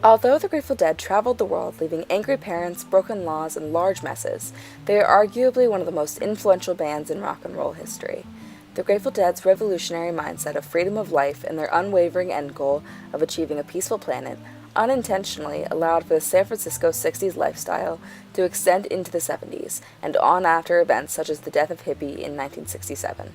Although the Grateful Dead traveled the world leaving angry parents, broken laws, and large messes, they are arguably one of the most influential bands in rock and roll history. The Grateful Dead's revolutionary mindset of freedom of life and their unwavering end goal of achieving a peaceful planet unintentionally allowed for the San Francisco 60s lifestyle to extend into the 70s and on after events such as the death of Hippie in 1967.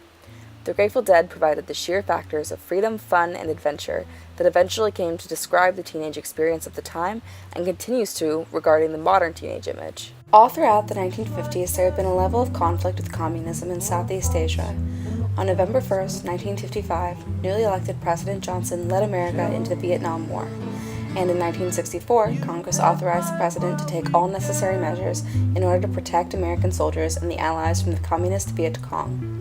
The Grateful Dead provided the sheer factors of freedom, fun, and adventure that eventually came to describe the teenage experience of the time and continues to regarding the modern teenage image. All throughout the 1950s, there had been a level of conflict with communism in Southeast Asia. On November 1st, 1955, newly elected President Johnson led America into the Vietnam War. And in 1964, Congress authorized the president to take all necessary measures in order to protect American soldiers and the Allies from the communist Viet Cong.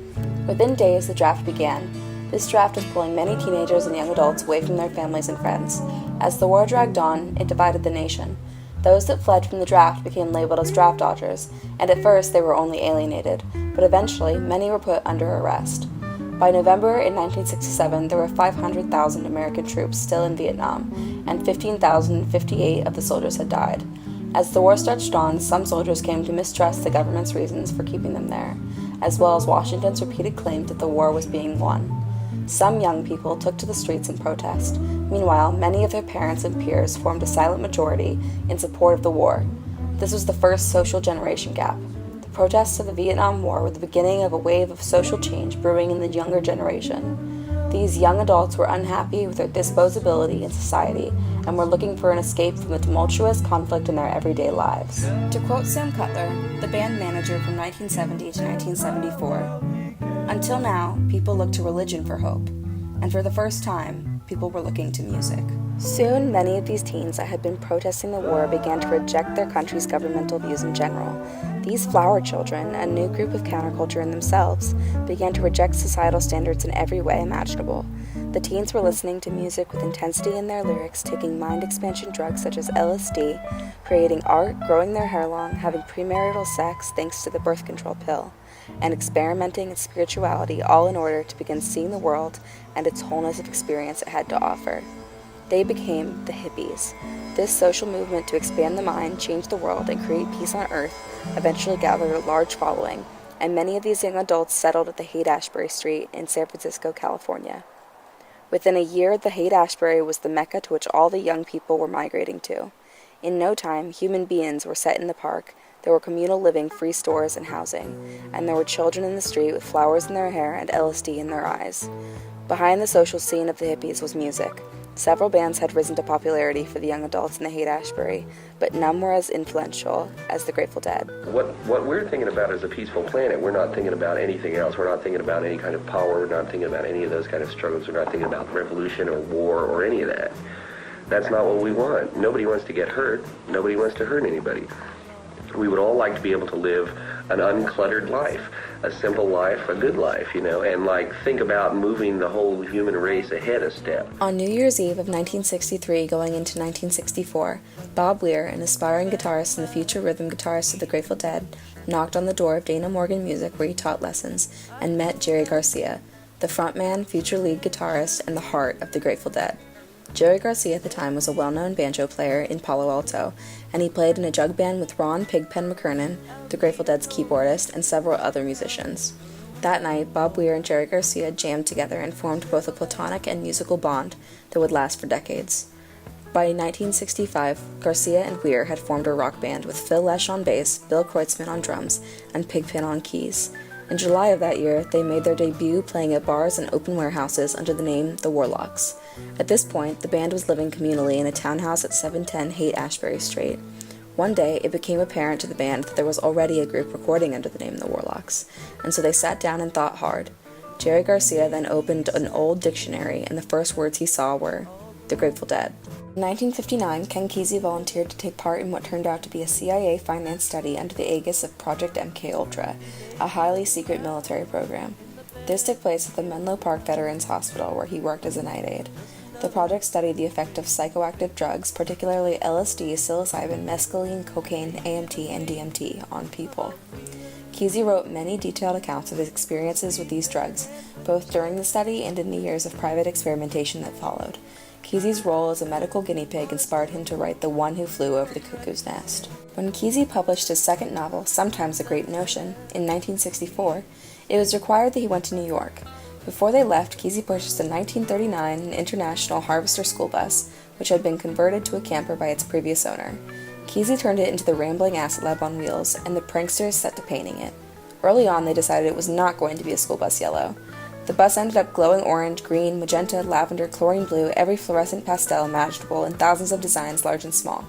Within days, the draft began. This draft was pulling many teenagers and young adults away from their families and friends. As the war dragged on, it divided the nation. Those that fled from the draft became labeled as draft dodgers, and at first they were only alienated, but eventually many were put under arrest. By November in 1967, there were 500,000 American troops still in Vietnam, and 15,058 of the soldiers had died. As the war stretched on, some soldiers came to mistrust the government's reasons for keeping them there, as well as Washington's repeated claim that the war was being won. Some young people took to the streets in protest. Meanwhile, many of their parents and peers formed a silent majority in support of the war. This was the first social generation gap. The protests of the Vietnam War were the beginning of a wave of social change brewing in the younger generation. These young adults were unhappy with their disposability in society and were looking for an escape from the tumultuous conflict in their everyday lives. To quote Sam Cutler, the band manager from 1970 to 1974, "Until now, people looked to religion for hope, and for the first time, people were looking to music." Soon, many of these teens that had been protesting the war began to reject their country's governmental views in general. These flower children, a new group of counterculture in themselves, began to reject societal standards in every way imaginable. The teens were listening to music with intensity in their lyrics, taking mind expansion drugs such as LSD, creating art, growing their hair long, having premarital sex thanks to the birth control pill, and experimenting in spirituality, all in order to begin seeing the world and its wholeness of experience it had to offer. They became the hippies. This social movement to expand the mind, change the world, and create peace on earth eventually gathered a large following, and many of these young adults settled at the Haight-Ashbury Street in San Francisco, California. Within a year, the Haight-Ashbury was the mecca to which all the young people were migrating to. In no time, human beings were set in the park, there were communal living, free stores, and housing, and there were children in the street with flowers in their hair and LSD in their eyes. Behind the social scene of the hippies was music. Several bands had risen to popularity for the young adults in the Haight-Ashbury, but none were as influential as the Grateful Dead. What we're thinking about is a peaceful planet. We're not thinking about anything else. We're not thinking about any kind of power. We're not thinking about any of those kind of struggles. We're not thinking about revolution or war or any of that. That's not what we want. Nobody wants to get hurt. Nobody wants to hurt anybody. We would all like to be able to live an uncluttered life, a simple life, a good life, and think about moving the whole human race ahead a step. On New Year's Eve of 1963 going into 1964, Bob Weir, an aspiring guitarist and the future rhythm guitarist of the Grateful Dead, knocked on the door of Dana Morgan Music where he taught lessons and met Jerry Garcia, the frontman, future lead guitarist, and the heart of the Grateful Dead. Jerry Garcia at the time was a well-known banjo player in Palo Alto, and he played in a jug band with Ron Pigpen McKernan, the Grateful Dead's keyboardist, and several other musicians. That night, Bob Weir and Jerry Garcia jammed together and formed both a platonic and musical bond that would last for decades. By 1965, Garcia and Weir had formed a rock band with Phil Lesh on bass, Bill Kreutzmann on drums, and Pigpen on keys. In July of that year, they made their debut playing at bars and open warehouses under the name The Warlocks. At this point, the band was living communally in a townhouse at 710 Haight-Ashbury Street. One day, it became apparent to the band that there was already a group recording under the name The Warlocks, and so they sat down and thought hard. Jerry Garcia then opened an old dictionary, and the first words he saw were, The Grateful Dead. In 1959, Ken Kesey volunteered to take part in what turned out to be a CIA finance study under the aegis of Project MKUltra, a highly secret military program. This took place at the Menlo Park Veterans Hospital, where he worked as a night aide. The project studied the effect of psychoactive drugs, particularly LSD, psilocybin, mescaline, cocaine, AMT, and DMT, on people. Kesey wrote many detailed accounts of his experiences with these drugs, both during the study and in the years of private experimentation that followed. Kesey's role as a medical guinea pig inspired him to write The One Who Flew Over the Cuckoo's Nest. When Kesey published his second novel, Sometimes a Great Notion, in 1964, it was required that he went to New York. Before they left, Kesey purchased in 1939 an International Harvester school bus, which had been converted to a camper by its previous owner. Kesey turned it into the Rambling Acid Lab on wheels, and the pranksters set to painting it. Early on, they decided it was not going to be a school bus yellow. The bus ended up glowing orange, green, magenta, lavender, chlorine blue, every fluorescent pastel imaginable, in thousands of designs large and small.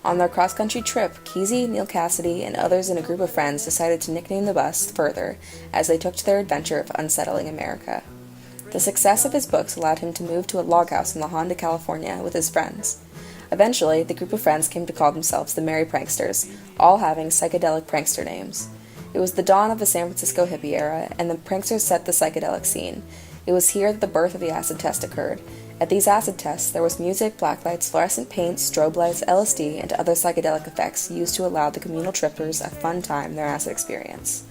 On their cross-country trip, Kesey, Neil Cassidy, and others in a group of friends decided to nickname the bus Further as they took to their adventure of unsettling America. The success of his books allowed him to move to a log house in La Honda, California, with his friends. Eventually, the group of friends came to call themselves the Merry Pranksters, all having psychedelic prankster names. It was the dawn of the San Francisco hippie era, and the pranksters set the psychedelic scene. It was here that the birth of the acid test occurred. At these acid tests, there was music, blacklights, fluorescent paint, strobe lights, LSD, and other psychedelic effects used to allow the communal trippers a fun time in their acid experience.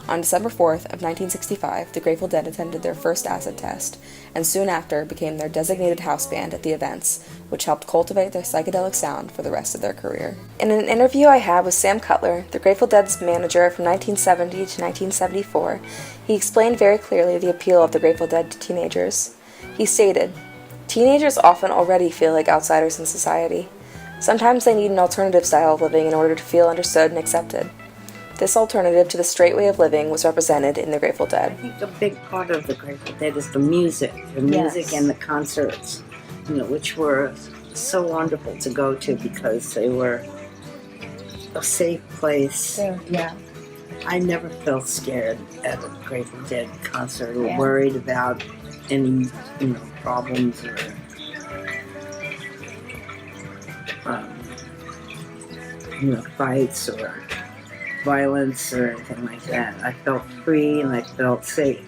On December 4th of 1965, the Grateful Dead attended their first acid test, and soon after became their designated house band at the events, which helped cultivate their psychedelic sound for the rest of their career. In an interview I had with Sam Cutler, the Grateful Dead's manager from 1970 to 1974, he explained very clearly the appeal of the Grateful Dead to teenagers. He stated, "Teenagers often already feel like outsiders in society. Sometimes they need an alternative style of living in order to feel understood and accepted. This alternative to the straight way of living was represented in the Grateful Dead." I think a big part of the Grateful Dead is the music Yes. and the concerts, which were so wonderful to go to because they were a safe place. So, yeah. I never felt scared at a Grateful Dead concert or Yeah. worried about any, problems or fights or violence or anything like that. I felt free and I felt safe.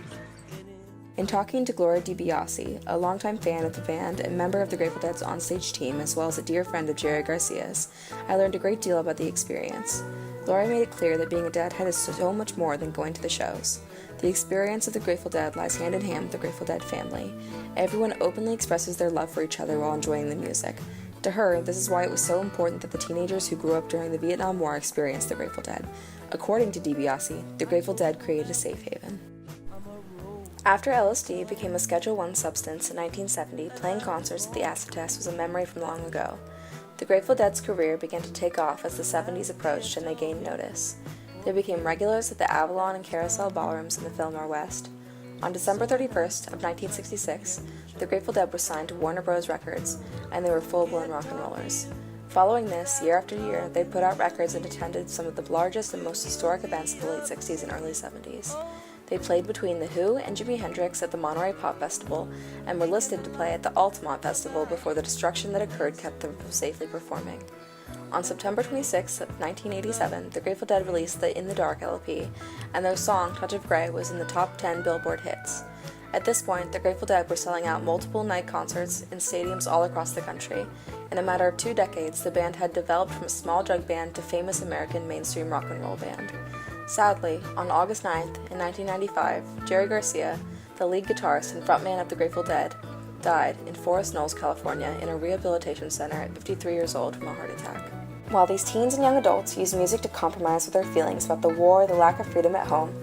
In talking to Gloria Di Biase, a longtime fan of the band and member of the Grateful Dead's onstage team, as well as a dear friend of Jerry Garcia's, I learned a great deal about the experience. Gloria made it clear that being a Deadhead is so much more than going to the shows. The experience of the Grateful Dead lies hand in hand with the Grateful Dead family. Everyone openly expresses their love for each other while enjoying the music. To her, this is why it was so important that the teenagers who grew up during the Vietnam War experienced the Grateful Dead. According to Di Biase, the Grateful Dead created a safe haven. After LSD became a Schedule I substance in 1970, playing concerts at the acid test was a memory from long ago. The Grateful Dead's career began to take off as the 70s approached and they gained notice. They became regulars at the Avalon and Carousel ballrooms in the Fillmore West. On December 31st of 1966, the Grateful Dead were signed to Warner Bros. Records, and they were full-blown rock and rollers. Following this, year after year, they put out records and attended some of the largest and most historic events of the late 60s and early 70s. They played between The Who and Jimi Hendrix at the Monterey Pop Festival, and were listed to play at the Altamont Festival before the destruction that occurred kept them from safely performing. On September 26, 1987, the Grateful Dead released the In the Dark LP, and their song, Touch of Grey, was in the top 10 Billboard hits. At this point, the Grateful Dead were selling out multiple night concerts in stadiums all across the country. In a matter of 2 decades, the band had developed from a small drug band to famous American mainstream rock and roll band. Sadly, on August 9th, in 1995, Jerry Garcia, the lead guitarist and frontman of the Grateful Dead, died in Forest Knolls, California, in a rehabilitation center at 53 years old from a heart attack. While these teens and young adults used music to compromise with their feelings about the war or the lack of freedom at home,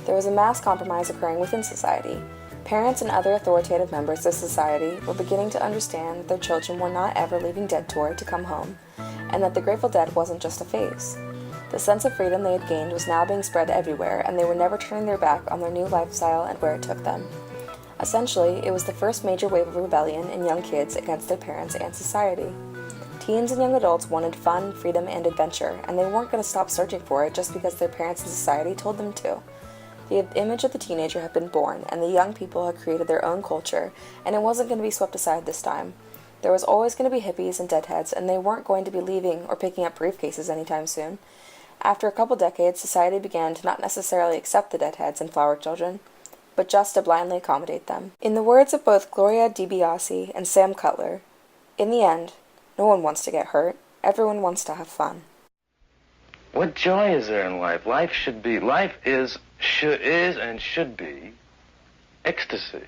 there was a mass compromise occurring within society. Parents and other authoritative members of society were beginning to understand that their children were not ever leaving Deadtour to come home, and that the Grateful Dead wasn't just a phase. The sense of freedom they had gained was now being spread everywhere, and they were never turning their back on their new lifestyle and where it took them. Essentially, it was the first major wave of rebellion in young kids against their parents and society. Teens and young adults wanted fun, freedom, and adventure, and they weren't going to stop searching for it just because their parents and society told them to. The image of the teenager had been born, and the young people had created their own culture, and it wasn't going to be swept aside this time. There was always going to be hippies and deadheads, and they weren't going to be leaving or picking up briefcases anytime soon. After a couple decades, society began to not necessarily accept the deadheads and flower children, but just to blindly accommodate them. In the words of both Gloria Di Biase and Sam Cutler, in the end, no one wants to get hurt, everyone wants to have fun. What joy is there in life? Life is and should be ecstasy.